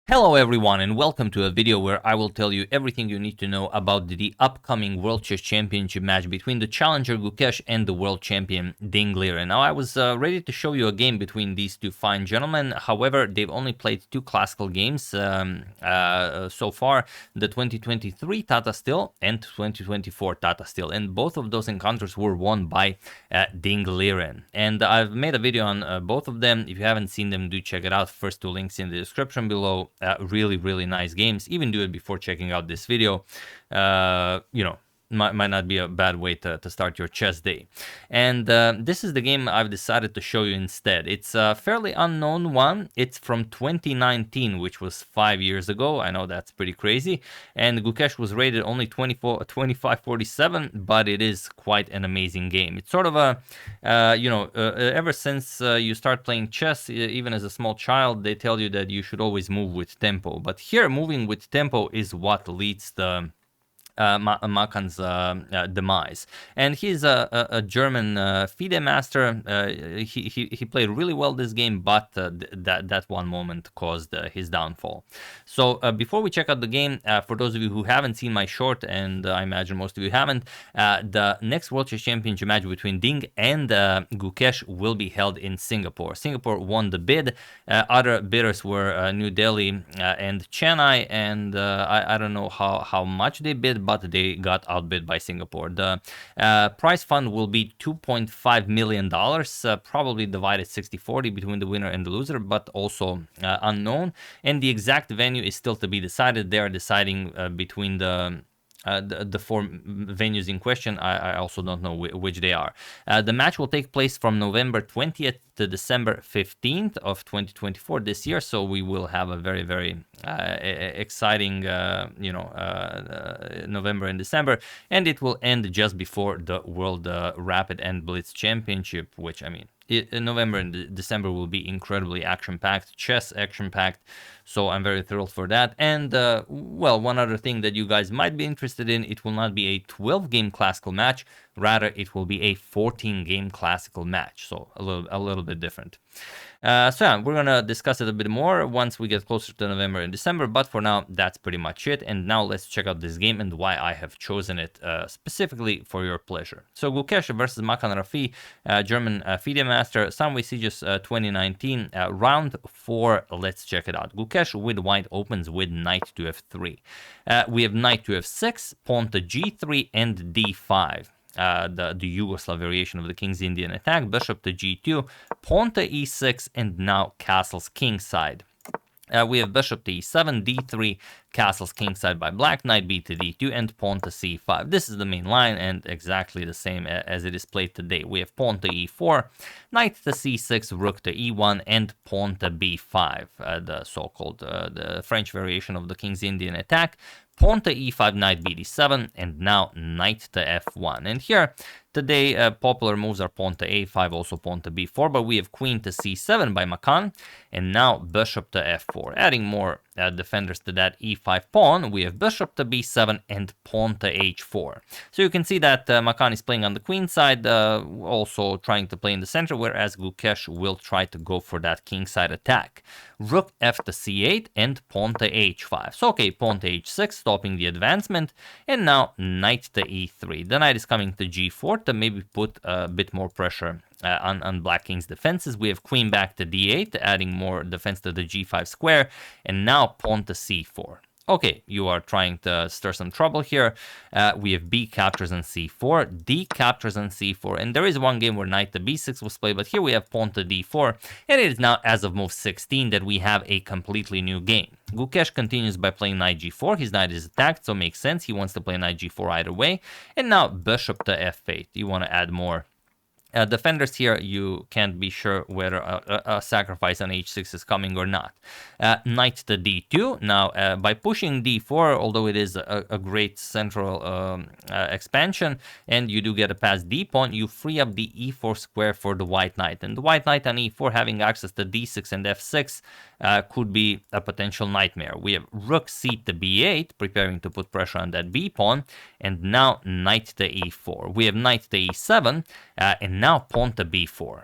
Hello everyone and welcome to a video where I will tell you everything you need to know about the upcoming World Chess Championship match between the challenger Gukesh and the world champion Ding Liren. Now I was ready to show you a game between these two fine gentlemen, however they've only played two classical games so far, the 2023 Tata Steel and 2024 Tata Steel, and both of those encounters were won by Ding Liren. And I've made a video on both of them. If you haven't seen them, do check it out. First two links in the description below. Really nice games. Even do it before checking out this video. Might not be a bad way to start your chess day. And this is the game I've decided to show you instead. It's a fairly unknown one. It's from 2019, which was 5 years ago. I know that's pretty crazy. And Gukesh was rated only 2547, but it is quite an amazing game. It's sort of a, ever since you start playing chess, even as a small child, they tell you that you should always move with tempo. But here, moving with tempo is what leads the Makan's demise. And he's a German FIDE master. He played really well this game, but that one moment caused his downfall. So before we check out the game, for those of you who haven't seen my short, and I imagine most of you haven't, the next World Chess Championship match between Ding and Gukesh will be held in Singapore. Singapore won the bid. Other bidders were New Delhi and Chennai, and I don't know how much they bid, but they got outbid by Singapore. The prize fund will be $2.5 million, probably divided 60-40 between the winner and the loser, but also unknown. And the exact venue is still to be decided. They are deciding between the four venues in question. I also don't know which they are. The match will take place from November 20th to December 15th of 2024 this year, so we will have a very exciting November and December, and it will end just before the World Rapid and Blitz Championship, which, I mean, November and December will be incredibly action-packed, chess action-packed, so I'm very thrilled for that. And, well, one other thing that you guys might be interested in, it will not be a 12-game classical match, rather it will be a 14-game classical match, so a little bit different. So yeah, we're gonna discuss it a bit more once we get closer to November and December, but for now, that's pretty much it. And now let's check out this game and why I have chosen it specifically for your pleasure. So Gukesh versus Makan Rafiee, German FIDE master, Sunway Sitges 2019, round 4. Let's check it out. Gukesh with white opens with knight to f3. We have knight to f6, pawn to g3, and d5. The Yugoslav variation of the King's Indian attack, bishop to g2, pawn to e6, and now castles kingside. We have bishop to e7, d3, castles kingside by black, knight b to d2, and pawn to c5. This is the main line and exactly the same as it is played today. We have pawn to e4, knight to c6, rook to e1, and pawn to b5, the so-called the French variation of the King's Indian attack. Pawn to e5, knight b d7, and now knight to f1. And here, today, popular moves are pawn to a5, also pawn to b4, but we have queen to c7 by Makan, and now bishop to f4. Adding more defenders to that e5 pawn, we have bishop to b7 and pawn to h4. So you can see that Makan is playing on the queen side, also trying to play in the center, whereas Gukesh will try to go for that kingside attack. Rook f to c8 and pawn to h5. So okay, pawn to h6, stopping the advancement, and now knight to e3. The knight is coming to g4 to maybe put a bit more pressure on Black King's defenses. We have queen back to d8, adding more defense to the g5 square, and now pawn to c4. Okay, you are trying to stir some trouble here. We have b captures on c4, d captures on c4, and there is one game where knight to b6 was played, but here we have pawn to d4, and it is now as of move 16 that we have a completely new game. Gukesh continues by playing knight g4. His knight is attacked, so it makes sense. He wants to play knight g4 either way, and now bishop to f8. You want to add more defenders here. You can't be sure whether a sacrifice on h6 is coming or not. Knight to d2. Now, by pushing d4, although it is a great central expansion, and you do get a pass d pawn, you free up the e4 square for the white knight. And the white knight on e4 having access to d6 and f6 could be a potential nightmare. We have rook c to b8, preparing to put pressure on that b pawn, and now knight to e4. We have knight to e7, and now pawn to b4.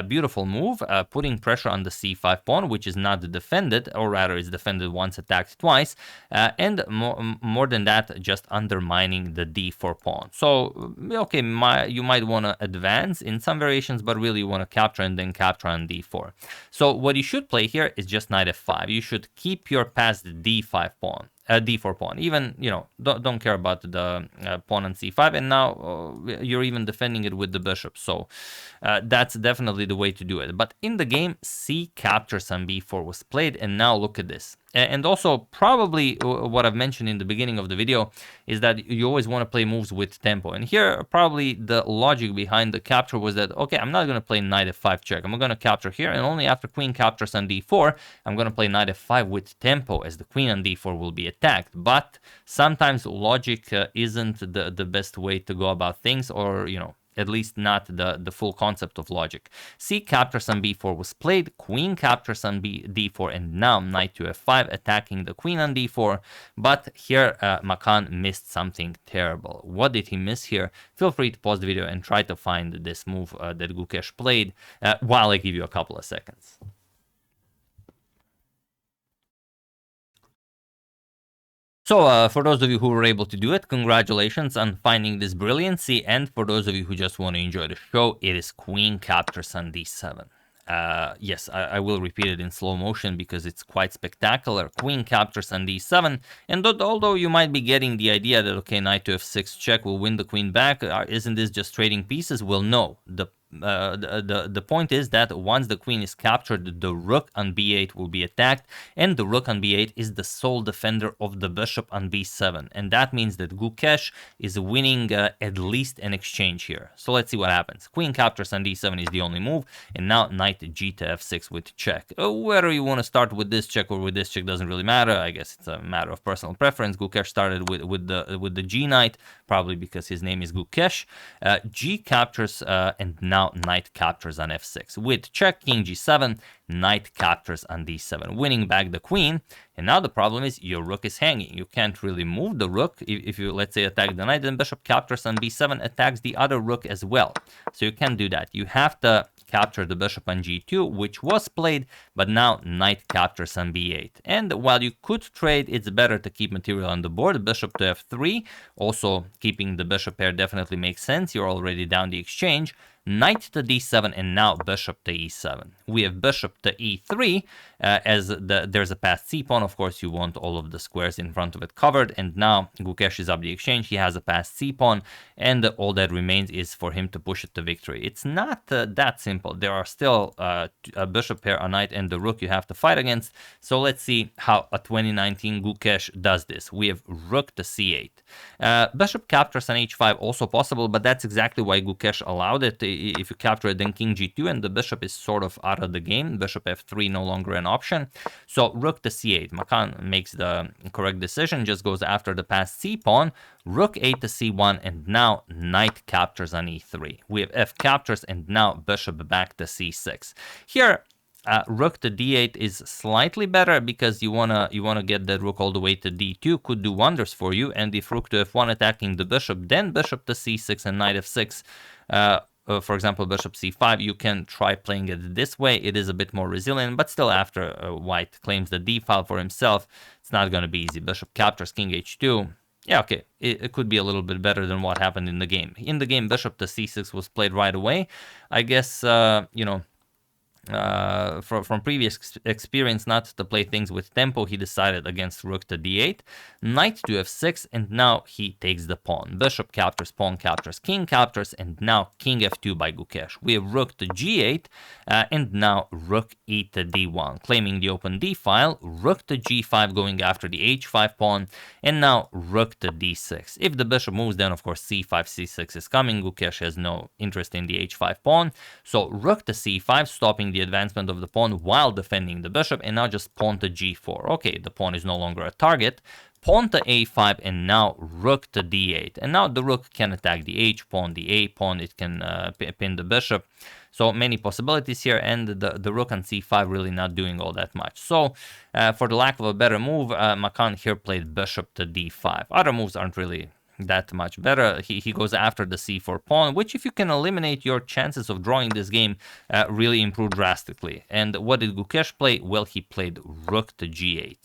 Beautiful move, putting pressure on the c5 pawn, which is not defended, or rather is defended once, attacked twice, and more than that, just undermining the d4 pawn. So, okay, you might want to advance in some variations, but really you want to capture and then capture on d4. So what you should play here is just knight f5. You should keep your passed d5 pawn. D4 pawn, even, you know, don't care about the pawn on c5, and now you're even defending it with the bishop, so that's definitely the way to do it. But in the game, c captures on b4 was played, and now look at this. And also, probably what I've mentioned in the beginning of the video is that you always want to play moves with tempo. And here, probably the logic behind the capture was that, okay, I'm not going to play knight f5 check. I'm going to capture here, and only after queen captures on d4, I'm going to play knight f5 with tempo, as the queen on d4 will be attacked. But sometimes logic isn't the best way to go about things, or, you know, at least not the full concept of logic. C captures on b4 was played, queen captures on d4, and now knight to f5, attacking the queen on d4. But here Makan missed something terrible. What did he miss here? Feel free to pause the video and try to find this move that Gukesh played while I give you a couple of seconds. So for those of you who were able to do it, congratulations on finding this brilliancy, and for those of you who just want to enjoy the show, it is queen captures on d7. Yes, I will repeat it in slow motion because it's quite spectacular. Queen captures on d7, and although you might be getting the idea that, okay, knight to f6 check will win the queen back, isn't this just trading pieces? Well, no. The point is that once the queen is captured, the rook on b8 will be attacked, and the rook on b8 is the sole defender of the bishop on b7, and that means that Gukesh is winning at least an exchange here. So let's see what happens. Queen captures on d7 is the only move, and now knight g to f6 with check. Whether you want to start with this check or with this check doesn't really matter. I guess it's a matter of personal preference. Gukesh started with the g knight, probably because his name is Gukesh. G captures, and now knight captures on f6. With check, king g7, knight captures on d7, winning back the queen. And now the problem is your rook is hanging. You can't really move the rook. If you, let's say, attack the knight, then bishop captures on b7, attacks the other rook as well. So you can't do that. You have to capture the bishop on g2, which was played, but now knight captures on b8. And while you could trade, it's better to keep material on the board. Bishop to f3, also keeping the bishop pair definitely makes sense. You're already down the exchange. Knight to d7, and now bishop to e7. We have bishop to e3, as there's a passed c-pawn. Of course, you want all of the squares in front of it covered, and now Gukesh is up the exchange. He has a passed c-pawn, and all that remains is for him to push it to victory. It's not that simple. There are still a bishop pair, a knight, and the rook you have to fight against. So let's see how a 2019 Gukesh does this. We have rook to c8. Bishop captures on h5, also possible, but that's exactly why Gukesh allowed it. If you capture it, then king g2, and the bishop is sort of out of the game. Bishop f3 no longer an option. So rook to c8. Makan makes the correct decision, just goes after the passed c-pawn. Rook 8 to c1, and now knight captures on e3. We have f captures, and now bishop back to c6. Here, rook to d8 is slightly better because you wanna get that rook all the way to d2, could do wonders for you. And if rook to f1 attacking the bishop, then bishop to c6 and knight f6. For example, bishop c5, you can try playing it this way. It is a bit more resilient, but still after white claims the d file for himself, it's not going to be easy. Bishop captures king h2. Yeah, okay, it could be a little bit better than what happened in the game. In the game, bishop to c6 was played right away. I guess, you know, from previous experience not to play things with tempo, he decided against rook to d8, knight to f6, and now he takes the pawn. Bishop captures, pawn captures, king captures, and now king f2 by Gukesh. We have rook to g8, and now rook e to d1, claiming the open d file, rook to g5 going after the h5 pawn, and now rook to d6. If the bishop moves, then of course c5, c6 is coming. Gukesh has no interest in the h5 pawn, so rook to c5, stopping the advancement of the pawn while defending the bishop, and now just pawn to g4. Okay, the pawn is no longer a target. Pawn to a5, and now rook to d8. And now the rook can attack the h pawn, the a pawn, it can pin the bishop. So many possibilities here, and the rook on c5 really not doing all that much. So for the lack of a better move, Makan here played bishop to d5. Other moves aren't really that much better. He goes after the c4 pawn, which if you can eliminate, your chances of drawing this game really improve drastically. And what did Gukesh play? Well, he played rook to g8.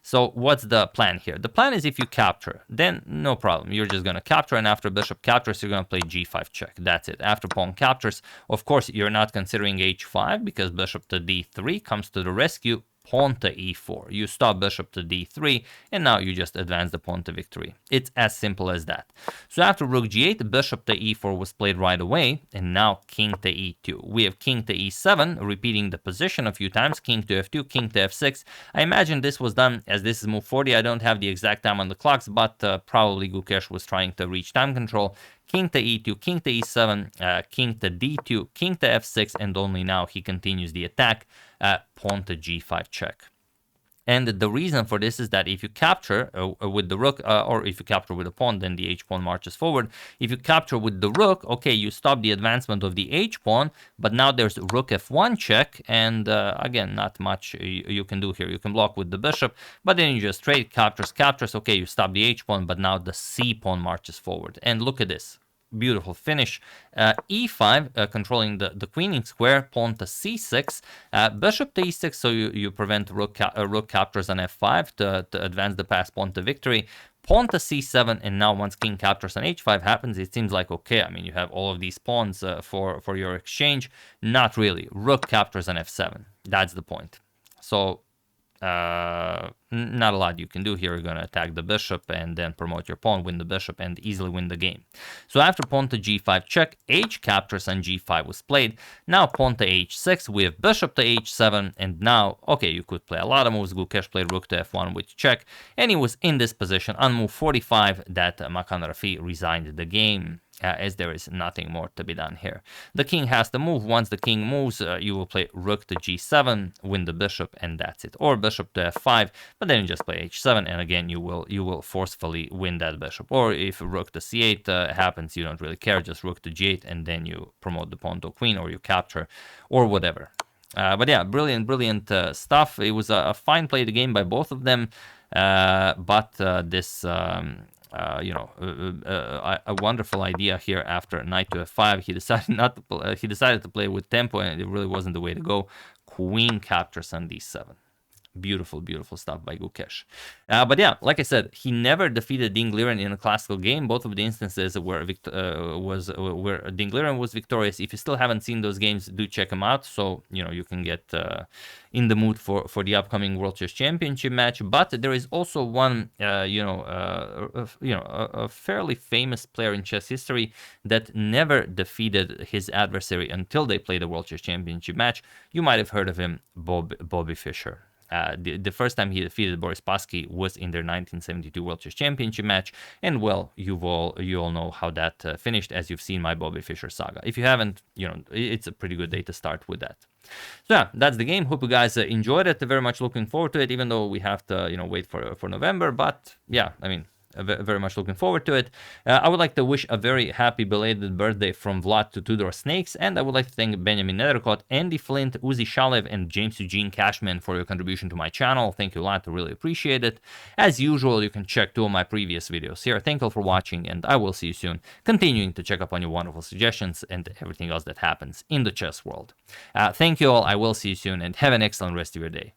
So what's the plan here? The plan is if you capture, then no problem. You're just going to capture, and after bishop captures, you're going to play g5 check. That's it. After pawn captures, of course, you're not considering h5 because bishop to d3 comes to the rescue. Pawn to e4. You stop bishop to d3, and now you just advance the pawn to victory. It's as simple as that. So after rook g8, bishop to e4 was played right away, and now king to e2. We have king to e7, repeating the position a few times, king to f2, king to f6. I imagine this was done as this is move 40. I don't have the exact time on the clocks, but probably Gukesh was trying to reach time control. King to e2, king to e7, king to d2, king to f6, and only now he continues the attack, pawn to g5 check. And the reason for this is that if you capture with the rook, or if you capture with a pawn, then the h-pawn marches forward. If you capture with the rook, okay, you stop the advancement of the h-pawn, but now there's rook f1 check, and again, not much you can do here. You can block with the bishop, but then you just trade, captures, okay, you stop the h-pawn, but now the c-pawn marches forward. And look at this. Beautiful finish. E5, controlling the queening square, pawn to c6, bishop to e6, so you prevent rook captures on f5 to advance the pass pawn to victory. Pawn to c7, and now once king captures on h5 happens, it seems like, okay, I mean, you have all of these pawns for your exchange. Not really. Rook captures on f7. That's the point. So not a lot you can do here. You're going to attack the bishop and then promote your pawn, win the bishop, and easily win the game. So after pawn to g5 check, h captures and g5 was played. Now pawn to h6, we have bishop to h7, and now, okay, you could play a lot of moves. Gukesh played rook to f1 with check, and he was in this position on move 45 that Makan Rafiee resigned the game. As there is nothing more to be done here. The king has to move. Once the king moves, you will play rook to g7, win the bishop, and that's it. Or bishop to f5, but then you just play h7, and again you will forcefully win that bishop. Or if rook to c8 happens, you don't really care, just rook to g8, and then you promote the pawn to queen, or you capture, or whatever. But yeah, brilliant stuff. It was a fine played game by both of them, but this... a wonderful idea here after knight to f5. He decided to play with tempo, and it really wasn't the way to go. Queen captures on d7. Beautiful stuff by Gukesh. But yeah, like I said, he never defeated Ding Liren in a classical game. Both of the instances where Ding Liren was victorious. If you still haven't seen those games, do check them out. So you can get in the mood for the upcoming World Chess Championship match. But there is also one, a fairly famous player in chess history that never defeated his adversary until they played the World Chess Championship match. You might have heard of him, Bobby Fischer. The first time he defeated Boris Spassky was in their 1972 World Chess Championship match, and well, you all know how that finished, as you've seen my Bobby Fischer saga. If you haven't, it's a pretty good day to start with that. So yeah, that's the game. Hope you guys enjoyed it. Very much looking forward to it, even though we have to wait for November. But yeah, I mean, very much looking forward to it. I would like to wish a very happy belated birthday from Vlad to Tudor Snakes, and I would like to thank Benjamin Nethercott, Andy Flint, Uzi Shalev, and James Eugene Cashman for your contribution to my channel. Thank you a lot. I really appreciate it. As usual, you can check 2 of my previous videos here. Thank you all for watching, and I will see you soon, continuing to check up on your wonderful suggestions and everything else that happens in the chess world. Thank you all. I will see you soon, and have an excellent rest of your day.